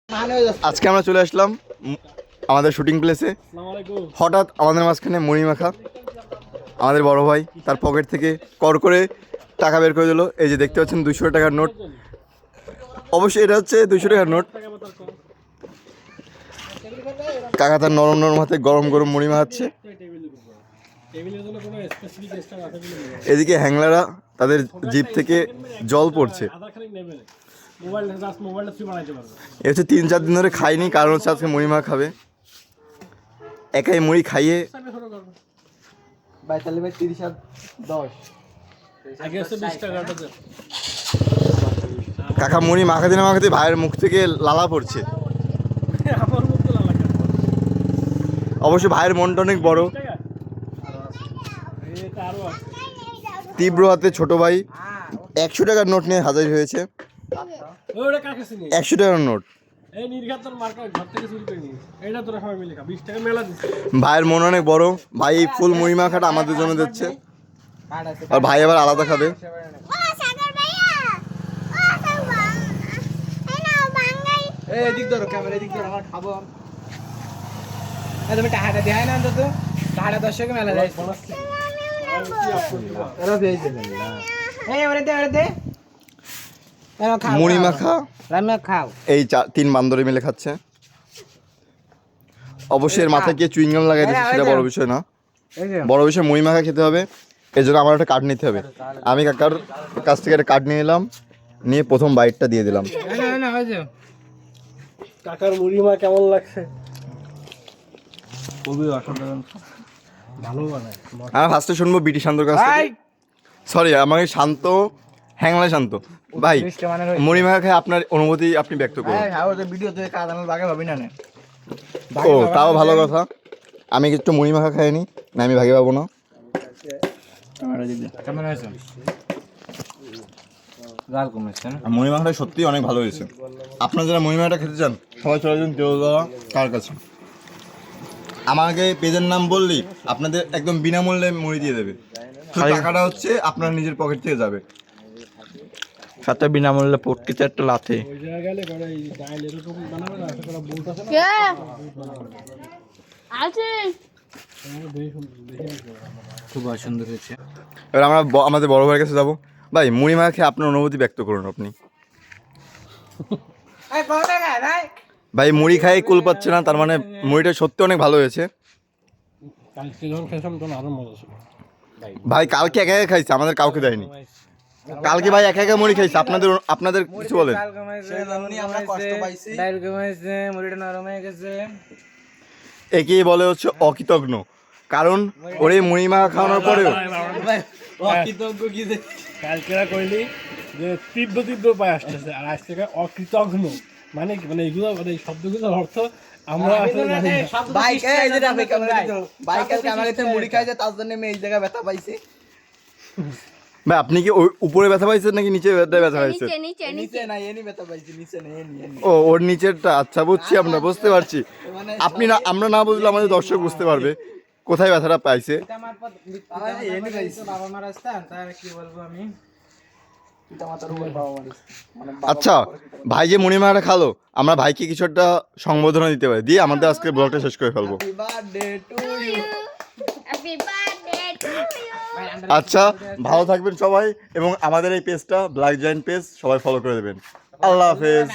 আজকে আমরা চলে আসলাম আমাদের শুটিং প্লেসে। হঠাৎ আমাদের মাঝখানে মুড়ি মাখা, আমাদের বড় ভাই তার পকেট থেকে কর করে টাকা বের করে দিল। এই যে দেখতে পাচ্ছেন 200 টাকার নোট, অবশ্যই এটা হচ্ছে 200 টাকার নোট। কাকা তার নরম নরম হাতে গরম গরম মুড়ি মাখাচ্ছে। এদিকে হ্যাংলারা তাদের জিভ থেকে জল পড়ছে। এ হচ্ছে 3-4 দিন ধরে খাইনি, কারণ হচ্ছে আজকে মুড়ি মাখা খাবে। একাই মুড়ি খাইয়ে কাকা মুড়ি মাখাতে না মাখাতে ভাইয়ের মুখ থেকে লালা পড়ছে। অবশ্য ভাইয়ের মনটা অনেক বড়। তীব্র হাতে ছোট ভাই 100 টাকার নোট নিয়ে হাজির হয়েছে। 100 টাকার নোট। ভাইয়ের মন অনেক বড়, ভাই এই ফুল মুড়ি মাখাটা আমাদের জন্য দিচ্ছে, আর ভাই আবার আলাদা খাবে। তুমি টাকাটা দেয় না তো, টাকাটা 10 টাকা মেলা যায়। মুড়ি মাখা খাও, এই 3 বান্দরে মিলে খাচ্ছে। অবশ্যই এর মাথায় গিয়ে চুইংগাম লাগাই দিচ্ছে, সেটা বড় বিষয় না। বড় বিষয় মুড়ি মাখা খেতে হবে, এই জন্য আমার একটা কার্ড নিতে হবে। আমি কাকার কাছ থেকে একটা কার্ড নিয়ে এলাম, নিয়ে প্রথম বাইটটা দিয়ে দিলাম। কাকার মুড়ি মা কেমন লাগছে? খুবই অসাধারণ, ভালো বানায়। আমি ফার্স্টে শুনবো বিটি শান্তর কাছ থেকে। সরি, আমাকে শান্ত, হ্যাংলা শান্ত ভাই, মুড়ি মাখা খায় আপনার অনুভূতি আপনি ব্যক্ত করুন। ও তাও ভালো কথা, আমি একটু মুড়ি মাখা খাইনি, না আমি ভাগে পাবো না। মুড়ি মাখাটা সত্যি অনেক ভালো হয়েছে। আপনারা যারা মুড়ি মাখাটা খেতে চান সবাই চলে যান দেওয়া কার কাছে। আমাকে পেজের নাম বললেই আপনাদের একদম বিনামূল্যে মুড়ি দিয়ে দেবে। টাকাটা হচ্ছে আপনার নিজের পকেট থেকে যাবে, সাথে বিনামূল্যে পটকিতে একটা লাথে। খুব সুন্দর হয়েছে। এবার আমরা আমাদের বড় ভাইয়ের কাছে যাবো। ভাই মুড়ি মাখা খেয়ে আপনার অনুভূতি ব্যক্ত করুন আপনি। ভাই মুড়ি খাই কুল পাচ্ছে না, তার মানে মুড়িটা সত্যি অনেক ভালো হয়েছে। ভাই কালকে একা একা খাইছে, আমাদের কাউকে দেয়নি। কালকে ভাই একা একা মুড়ি খাইছে, আপনাদের কিছু বলেন। একেই বলে হচ্ছে অকৃতজ্ঞ, কারণ ওরে মুড়ি মাখা খাওয়ানোর পরেও কালকেরা কইলি যে তীব্র তীব্র পায় আসতেছে, আর আজ থেকে অকৃতজ্ঞ মানে মানে এগুলো মানে এই শব্দগুলোর অর্থ আমরা ভাই আপনি কি উপরে ব্যথা পাইছেন নাকি নিচে ব্যথা পাইছেন? ও ওর নিচেরটা, আচ্ছা বুঝছি, আমরা বুঝতে পারছি। আপনি না, আমরা না বুঝলে আমাদের দর্শক বুঝতে পারবে কোথায় ব্যথাটা পাইছে। আচ্ছা ভাই যে মুড়ি মাখাটা খালো, আমরা ভাইকে কিছু একটা সংবর্ধনা দিতে পারি, দিয়ে আমাদের আজকে ব্লগটা শেষ করে ফেলবো। আচ্ছা ভালো থাকবেন সবাই, এবং আমাদের এই পেজটা ব্ল্যাক জায়ান্ট পেজ সবাই ফলো করে দেবেন। আল্লাহ হাফেজ।